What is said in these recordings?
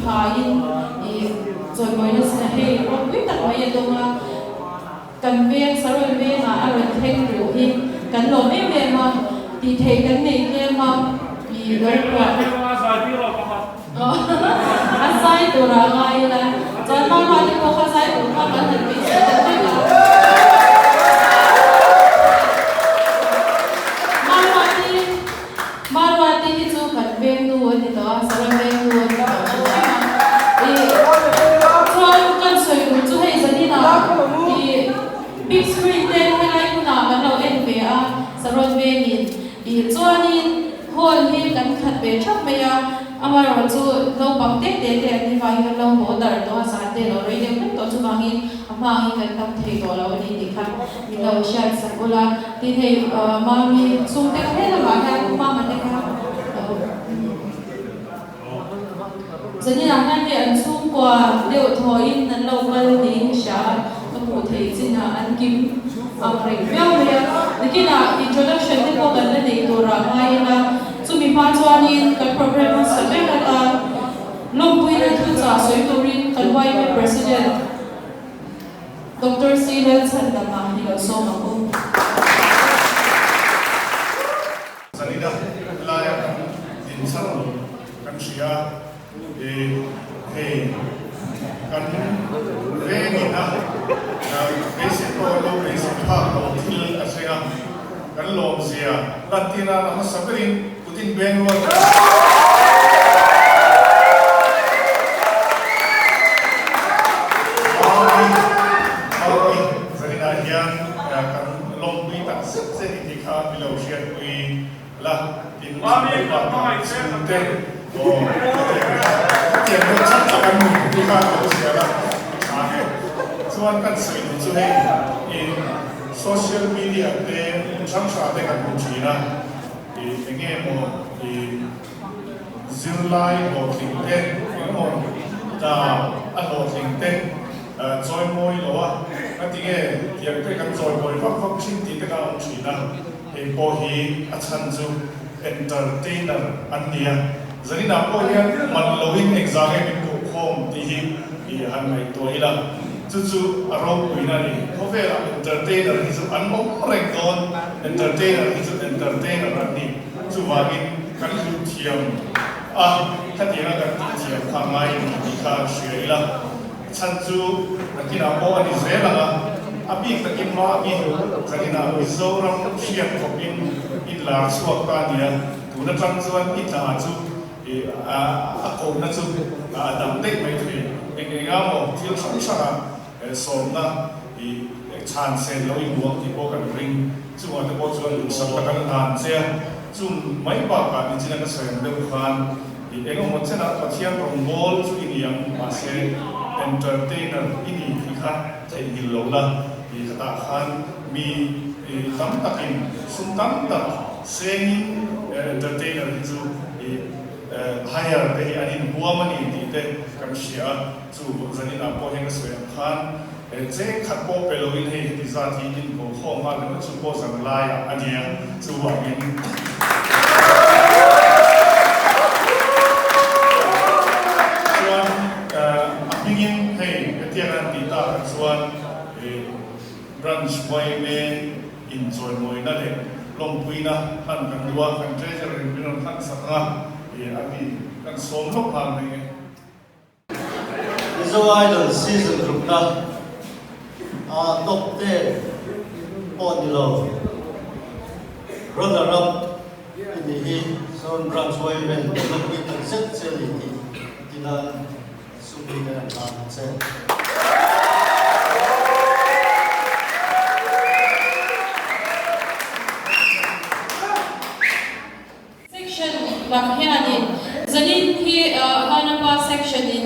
phain rồi mới nó sẽ hay còn biết tất mấy đồ mà cần về sau rồi về mà ăn rồi thêm rượu thì cần lộn mấy về mà thì thấy cái này kia mà thì đâu quả sai tụi nó ngay là cho nó nói thì có sai tụi nó vẫn được bị sai tụi nó Marwati itu kan bendu ni to salam bendu to i so kan so tu hai zani na i big screen ten hai ku na kan lo en ve a saron ve ni i chuanin hol hi kan khat ve thap me ya amar chu lo pang te te te ni vai kan lo ho dar to sa te lo rei de to chu bangin amang kan tam thei to lo ni ni khat ni lo sha sa kola ti thei mami sum te he la ma ka ku ma ma te ka Jadi nak dia ansung qua leo thoi nan lâu mal ni sha nó cụ thể chỉ là ăn kim rek béo này nhưng là introduction thì có gần là này đồ ra ngay là chúng mình phát cho nên cái program sẽ biết là ta long quy là thứ trả soi tôi rin cái white với president Dr. Cyril Sandama thì là số mà cũng Sanida laya in sano kan sia kan venina basic lo basic ha lo til asega kan lo sia latina na saberin putin benwa Sanida hian kan long bi tak se ni kha bilo sia kui la in mami ba mai se tiền nó chắc là ăn mừng đi vào nó sẽ là so kan soi chu he in social media te chang sha te kan mu chi na e nge mo zilai mo thing te mo da a lo thing te joy moi lo wa ati ge tiang te kan joy moi fa fa chin ti te ka ong chi na e po hi a chan chu entertainer an nia zani na po hian man loin exam min ko khom ti hi han mai to ila chu aro puina ni ko ve la entertainer hi chu an om rek don entertainer hi chu entertainer an ni chu wagin kan lu thiam khatina kan ti thiam kha mai ni kha shreila chan chu akina po ani zela abi takin ma abi zani na mizoram shiat khopin in lar suak ta nia tuna tang chuan ita chu ako na chu dam tek mai thei engega mo thil sam sa som na chan sen lo in buang ti po kan ring chu wa te po chuan lu sam ta kan han che chu mai ba ka ni china ka sen de khan ego mo chena pathian rong bol chu in yang ma se entertainer ini kha chai gil lo la ta khan mi tam takin sum tam ta singing entertainer chu higher te ani buamani ti te kan sia chu zani na po heng swe khan che khat po peloin he ti za ti in ko kho ma le chu po sang lai ania chu wa min chuan apingin he etian ti ta chuan branch boy me enjoy moi na le long puina han kan duwa kan treasure in binon han sakha abi kan som lok han ne Izo Idol season group na top 10 on lo runner up in the son branch way men look with the set selling dinan subi na lang set Lakhianin zanin hi vanapa section in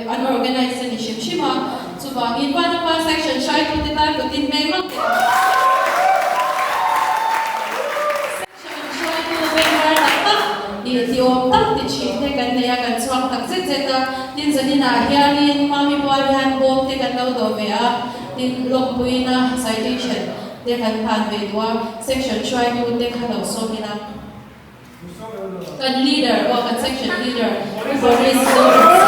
unorganized initiative shima chuwangin vanapa section shai tu titar tu tin mai mak section shai tu member tak ni tiom tak ti chi te kan ne ya kan chuang tak che che ta tin zanin a hianin mami boy han bom te kan lo do ve a tin longpuina citation te kan phan ve tua section shai tu te kha lo so mina Kan leader or kan section leader Boris Zorin.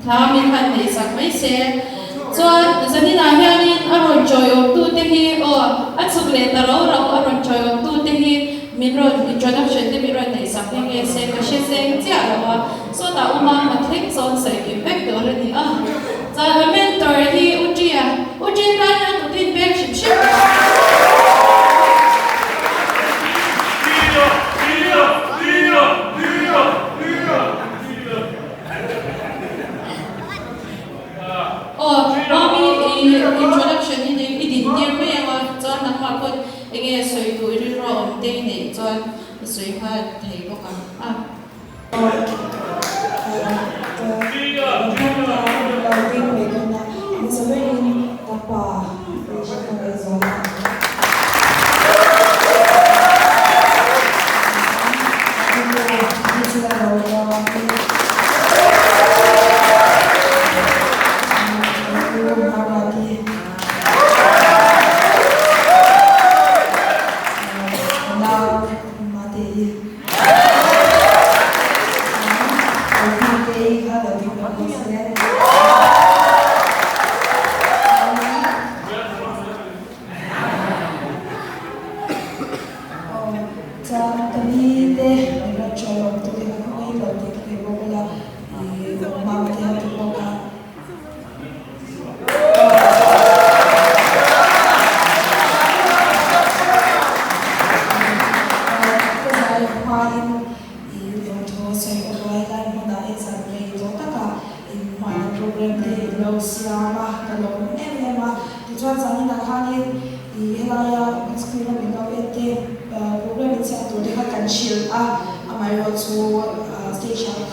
Thamin han nei sak mai se chuan zanina hianin aron joyo tu te hi o achuk le taro ro aron joyo tu te hi minron introduction te minron nei sak nge se ka she seng chia lawa so ta uma mathek zon sai ki back to re ni a cha mentor hi uji ta na tu tin back ship ship introduction in the near me and John and Marco again so you will run day John so you had take book station